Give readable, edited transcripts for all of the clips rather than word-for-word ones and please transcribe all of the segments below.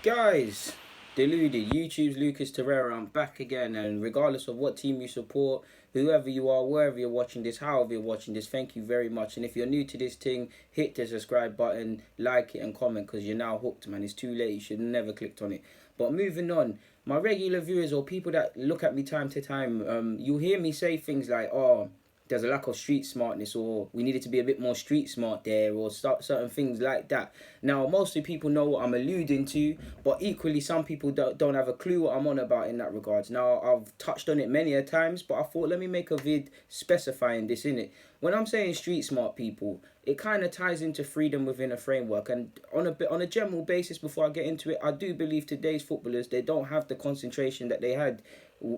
Guys, deluded. YouTube's Lucas Torreira. I'm back again, and regardless of what team you support, whoever you are, wherever you're watching this, however you're watching this, thank you very much. And if you're new to this thing, hit the subscribe button, like it, and comment because you're now hooked, man. It's too late. You should have never clicked on it. But moving on, my regular viewers or people that look at me time to time, you'll hear me say things like, "Oh, there's a lack of street smartness," or "we needed to be a bit more street smart there," or certain things like that. Now, mostly people know what I'm alluding to, but equally some people don't have a clue what I'm on about in that regards. Now, I've touched on it many a times, but I thought let me make a vid specifying this in it. When I'm saying street smart people, it kind of ties into freedom within a framework, and on a general basis, before I get into it, I do believe today's footballers, they don't have the concentration that they had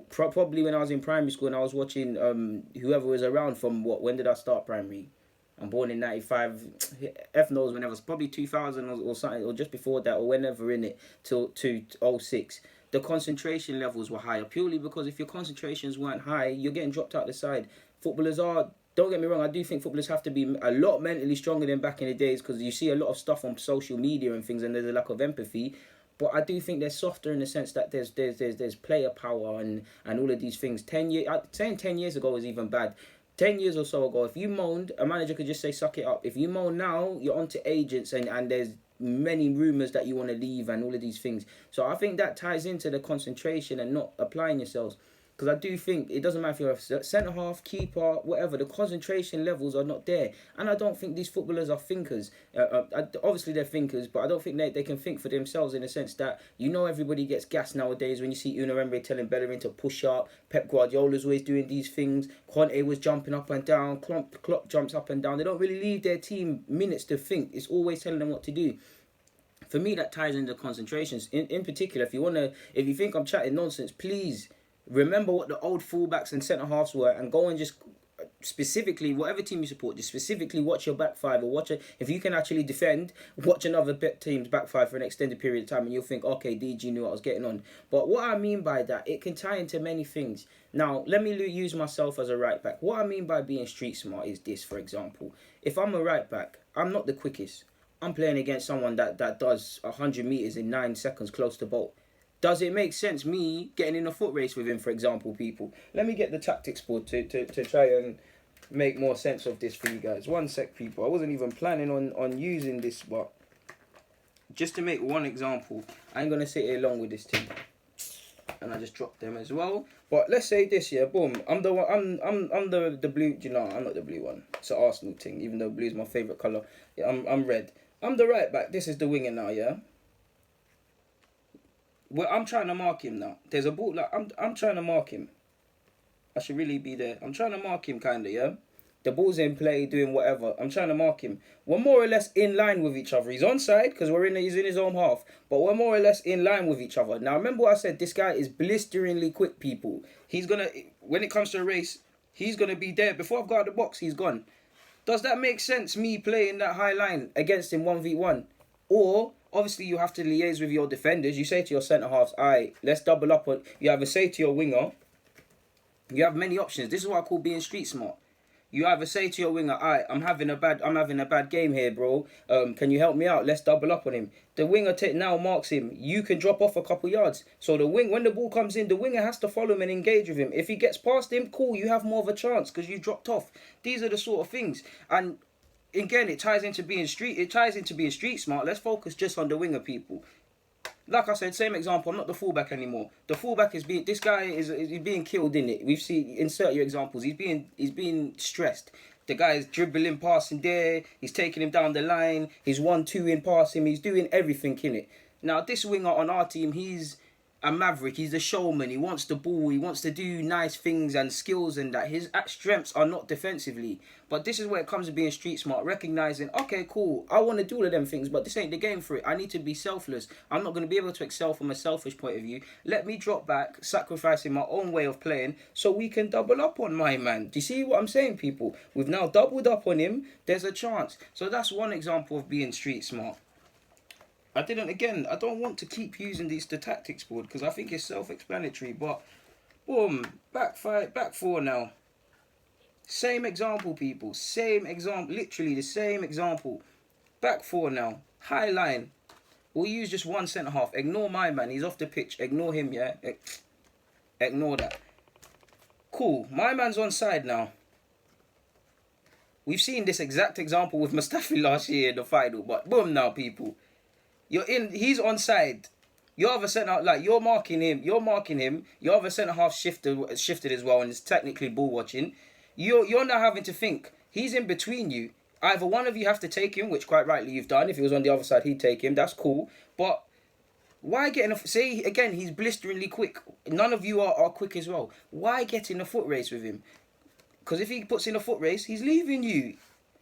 probably when I was in primary school and I was watching whoever was around from when did I start primary? I'm born in 95. F knows whenever. It's probably 2000 or something, or just before that, or whenever in it, till 2006. The concentration levels were higher purely because if your concentrations weren't high, you're getting dropped out the side. Footballers are. Don't get me wrong, I do think footballers have to be a lot mentally stronger than back in the days because you see a lot of stuff on social media and things, and there's a lack of empathy. But I do think they're softer in the sense that there's player power and all of these things. 10 years, saying 10 years ago is even bad. 10 years or so ago, if you moaned, a manager could just say suck it up. If you moan now, you're onto agents and there's many rumours that you want to leave and all of these things. So I think that ties into the concentration and not applying yourselves. Because I do think it doesn't matter if you're a centre half, keeper, whatever. The concentration levels are not there, and I don't think these footballers are thinkers. Obviously they're thinkers, but I don't think they can think for themselves in the sense that everybody gets gas nowadays when you see Una Emery telling Bellerin to push up. Pep Guardiola's always doing these things. Conte was jumping up and down. Klopp jumps up and down. They don't really leave their team minutes to think. It's always telling them what to do. For me, that ties into concentrations. In particular, if you think I'm chatting nonsense, please remember what the old fullbacks and centre halves were, and go and just specifically whatever team you support, just specifically watch your back five, or watch it if you can actually defend. Watch another team's back five for an extended period of time, and you'll think, okay, DG knew what I was getting on. But what I mean by that, it can tie into many things. Now, let me use myself as a right back. What I mean by being street smart is this, for example, if I'm a right back, I'm not the quickest. I'm playing against someone that does 100 meters in 9 seconds close to bolt. Does it make sense me getting in a foot race with him, for example, people? Let me get the tactics board to try and make more sense of this for you guys. One sec, people. I wasn't even planning on using this, but just to make one example, I ain't going to sit here long with this team. And I just dropped them as well. But let's say this, yeah, boom. I'm the one. I'm the blue. Do you know? I'm not the blue one. It's an Arsenal thing, even though blue is my favourite colour. Yeah, I'm red. I'm the right back. This is the winger now, yeah. Well, I'm trying to mark him now. There's a ball. Like I'm trying to mark him. I should really be there. I'm trying to mark him, kinda, yeah. The ball's in play, doing whatever. I'm trying to mark him. We're more or less in line with each other. He's onside because he's in his own half, but we're more or less in line with each other. Now, remember what I said. This guy is blisteringly quick, people. When it comes to a race, he's gonna be there before I've got out the box. He's gone. Does that make sense? Me playing that high line against him 1v1, or obviously you have to liaise with your defenders. You say to your centre halves, "Alright, let's double up on." You either say to your winger, you have many options. This is what I call being street smart. You either say to your winger, "Alright, I'm having a bad game here, bro. Can you help me out? Let's double up on him." The winger now marks him. You can drop off a couple yards. So when the ball comes in, the winger has to follow him and engage with him. If he gets past him, cool, you have more of a chance because you dropped off. These are the sort of things. And again, it ties into being street smart. Let's focus just on the winger, people. Like I said, same example. I'm not the fullback anymore. The fullback is being. This guy is being killed in it. We've seen. Insert your examples. He's being stressed. The guy is dribbling, passing there. He's taking him down the line. He's 1-2 in passing. He's doing everything in it. Now this winger on our team, he's a maverick. He's a showman. He wants the ball. He wants to do nice things and skills and that. His strengths are not defensively. But this is where it comes to being street smart. Recognizing, okay, cool, I want to do all of them things, but this ain't the game for it. I need to be selfless. I'm not going to be able to excel from a selfish point of view. Let me drop back, sacrificing my own way of playing so we can double up on my man. Do you see what I'm saying, people? We've now doubled up on him. There's a chance. So that's one example of being street smart. I don't want to keep using the tactics board because I think it's self-explanatory, but boom, back four now. Same example, people. Same example, literally the same example. Back four now. High line. We'll use just one centre half. Ignore my man. He's off the pitch. Ignore him, yeah? Ignore that. Cool. My man's on side now. We've seen this exact example with Mustafi last year in the final. But boom now, people. He's on side. Your other centre, like, you're marking him. Your other centre half shifted as well, and it's technically ball watching. You're now having to think. He's in between you. Either one of you have to take him, which quite rightly you've done. If he was on the other side, he'd take him. That's cool. But why get in a... Say, again, he's blisteringly quick. None of you are quick as well. Why get in a foot race with him? Because if he puts in a foot race, he's leaving you.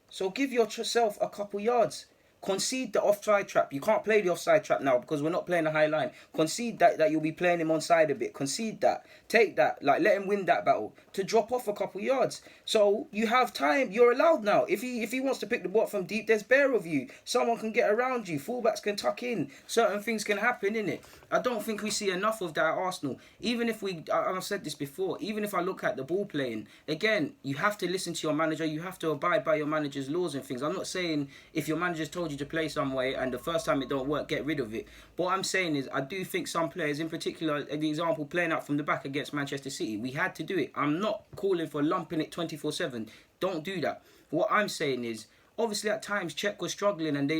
So give yourself a couple yards. Concede the offside trap. You can't play the offside trap now because we're not playing a high line. Concede that you'll be playing him on side a bit. Concede that. Take that. Like, let him win that battle. To drop off a couple yards. So you have time. You're allowed now. If he wants to pick the ball up from deep, there's bare of you. Someone can get around you. Fullbacks can tuck in. Certain things can happen, innit? I don't think we see enough of that at Arsenal. Even if I've said this before, even if I look at the ball playing, again, you have to listen to your manager. You have to abide by your manager's laws and things. I'm not saying if your manager's told you to play some way and the first time it don't work, get rid of it. But what I'm saying is I do think some players, in particular, the example playing out from the back against Manchester City, we had to do it. I'm not calling for lumping it 24/7. Don't do that. What I'm saying is, obviously at times Czech was struggling and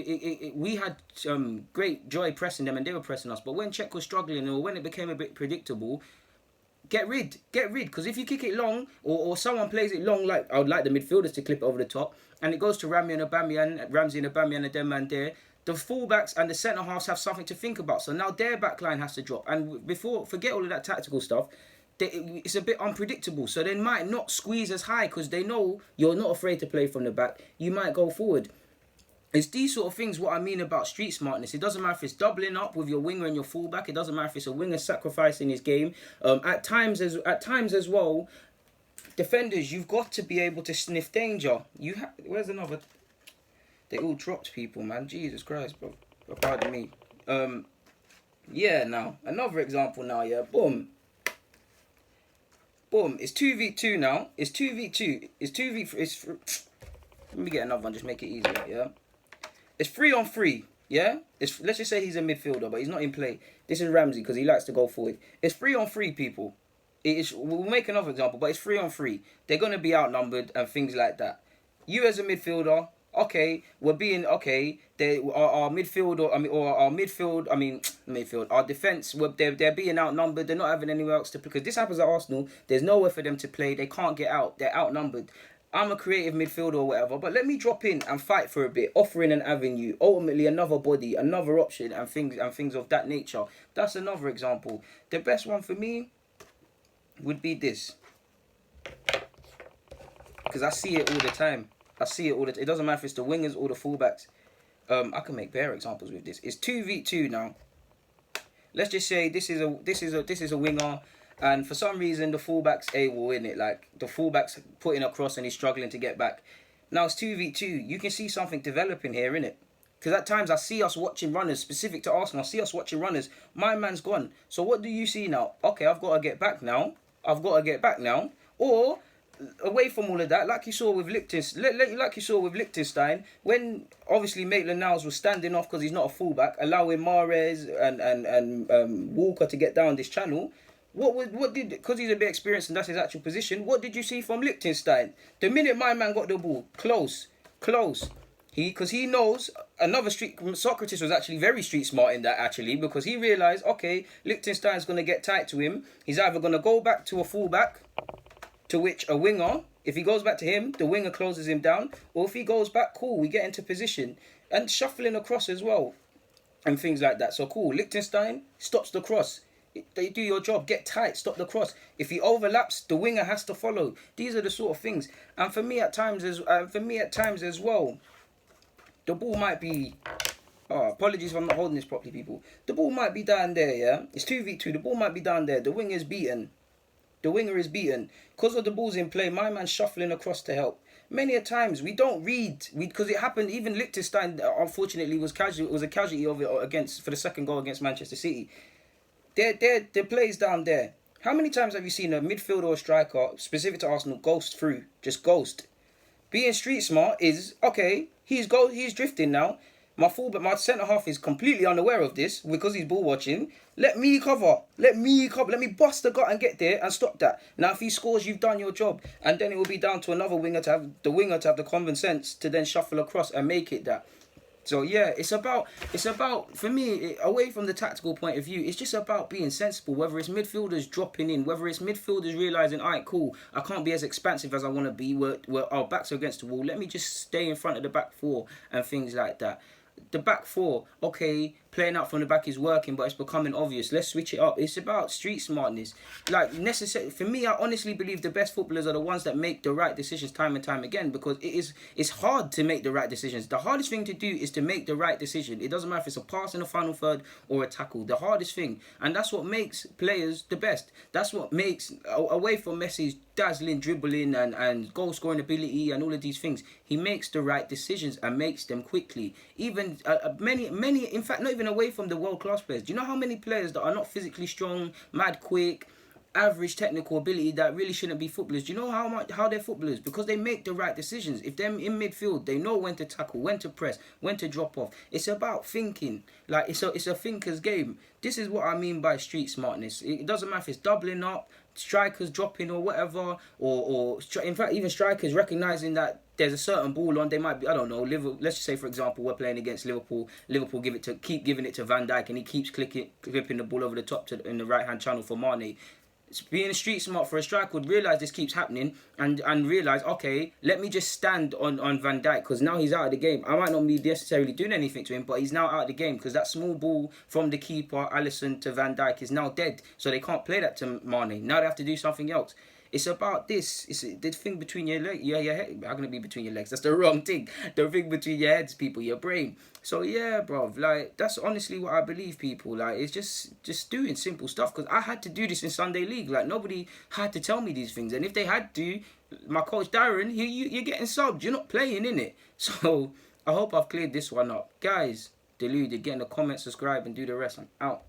we had great joy pressing them and they were pressing us. But when Czech was struggling or when it became a bit predictable, get rid. Because if you kick it long or someone plays it long, like I would like the midfielders to clip it over the top, and it goes to Ramsey and Aubameyang and them man there, the fullbacks and the centre halves have something to think about. So now their back line has to drop. And forget all of that tactical stuff. It's a bit unpredictable, so they might not squeeze as high because they know you're not afraid to play from the back. You might go forward. It's these sort of things what I mean about street smartness. It doesn't matter if it's doubling up with your winger and your fullback. It doesn't matter if it's a winger sacrificing his game. At times as well, defenders, you've got to be able to sniff danger. Where's another? They all dropped people, man. Jesus Christ, bro. Pardon me. Yeah. Now another example. Now, yeah. Boom. Boom, it's 2v2 now. It's 2v2. It's 2v3. Let me get another one, just make it easier, yeah? It's 3-on-3, yeah? Let's just say he's a midfielder, but he's not in play. This is Ramsey, because he likes to go forward. It's 3-on-3, people. We'll make another example, but it's 3-on-3. They're going to be outnumbered and things like that. You as a midfielder... Okay, our defence, they're being outnumbered. They're not having anywhere else to play. Because this happens at Arsenal. There's nowhere for them to play. They can't get out. They're outnumbered. I'm a creative midfielder or whatever, but let me drop in and fight for a bit, offering an avenue, ultimately another body, another option, and things of that nature. That's another example. The best one for me would be this, because I see it all the time. It doesn't matter if it's the wingers or the fullbacks. I can make bare examples with this. It's 2v2 now. Let's just say this is a winger, and for some reason the fullback's able in it. Like the fullback's putting across and he's struggling to get back. Now it's 2v2. You can see something developing here, innit? Because at times I see us watching runners, specific to Arsenal. I see us watching runners. My man's gone. So what do you see now? Okay, I've got to get back now. Or away from all of that, like you saw with Liechtenstein, when obviously Maitland-Niles was standing off because he's not a fullback, allowing Mahrez and Walker to get down this channel. Because he's a bit experienced and that's his actual position, what did you see from Liechtenstein? The minute my man got the ball, close. Because he knows Socrates was actually very street smart in that actually, because he realised, okay, Liechtenstein's going to get tight to him. He's either going to go back to a fullback, to which a winger, if he goes back to him, the winger closes him down. Or if he goes back, cool, we get into position. And shuffling across as well. And things like that. So cool, Liechtenstein stops the cross. They do your job, get tight, stop the cross. If he overlaps, the winger has to follow. These are the sort of things. And for me at times as well, the ball might be... Oh, apologies if I'm not holding this properly, people. The ball might be down there, yeah? It's 2v2, the ball might be down there. The winger is beaten. Because of the balls in play, my man's shuffling across to help. Many a times we don't read, because it happened. Even Liechtenstein, unfortunately, was a casualty of it for the second goal against Manchester City. Their plays down there. How many times have you seen a midfielder or striker, specific to Arsenal, ghost through? Just ghost. Being street smart is okay. He's drifting now. My fullback, my centre half is completely unaware of this because he's ball watching. Let me cover. Let me cover. Let me bust the gut and get there and stop that. Now, if he scores, you've done your job, and then it will be down to another winger to have the common sense to then shuffle across and make it that. So yeah, it's about for me, away from the tactical point of view, it's just about being sensible. Whether it's midfielders dropping in, whether it's midfielders realizing, all right, cool, I can't be as expansive as I want to be. Where our backs are against the wall. Let me just stay in front of the back four and things like that. The back four, okay, playing out from the back is working, but it's becoming obvious. Let's switch it up. It's about street smartness. Like, necessary for me, I honestly believe the best footballers are the ones that make the right decisions time and time again, because it's hard to make the right decisions. The hardest thing to do is to make the right decision. It doesn't matter if it's a pass in the final third or a tackle. The hardest thing, and that's what makes players the best. That's what makes, away from Messi's dazzling dribbling and goal scoring ability and all of these things, he makes the right decisions and makes them quickly. Even many, in fact, not even away from the world class players. Do you know how many players that are not physically strong, mad quick, average technical ability that really shouldn't be footballers? Do you know how they're footballers? Because they make the right decisions. If they're in midfield, they know when to tackle, when to press, when to drop off. It's about thinking. Like, it's a thinker's game. This is what I mean by street smartness. It doesn't matter if it's doubling up, strikers dropping or whatever, or in fact even strikers recognizing that there's a certain ball on. They might be, I don't know, Liverpool, let's just say for example we're playing against Liverpool. Liverpool keep giving it to Van Dijk, and he keeps clipping the ball over the top in the right hand channel for Mane. Being street smart for a striker would realise this keeps happening and realise, okay, let me just stand on Van Dijk, because now he's out of the game. I might not be necessarily doing anything to him, but he's now out of the game because that small ball from the keeper, Alisson, to Van Dijk is now dead. So they can't play that to Mane. Now they have to do something else. It's about this. It's the thing between your legs. Your head. How can it be between your legs? That's the wrong thing. The thing between your heads, people, your brain. So yeah, bro. Like, that's honestly what I believe, people. Like, it's just doing simple stuff. Because I had to do this in Sunday League. Like, nobody had to tell me these things. And if they had to, my coach Darren, you're getting subbed. You're not playing, in it. So I hope I've cleared this one up, guys. Deluded. Get in the comments, subscribe, and do the rest. I'm out.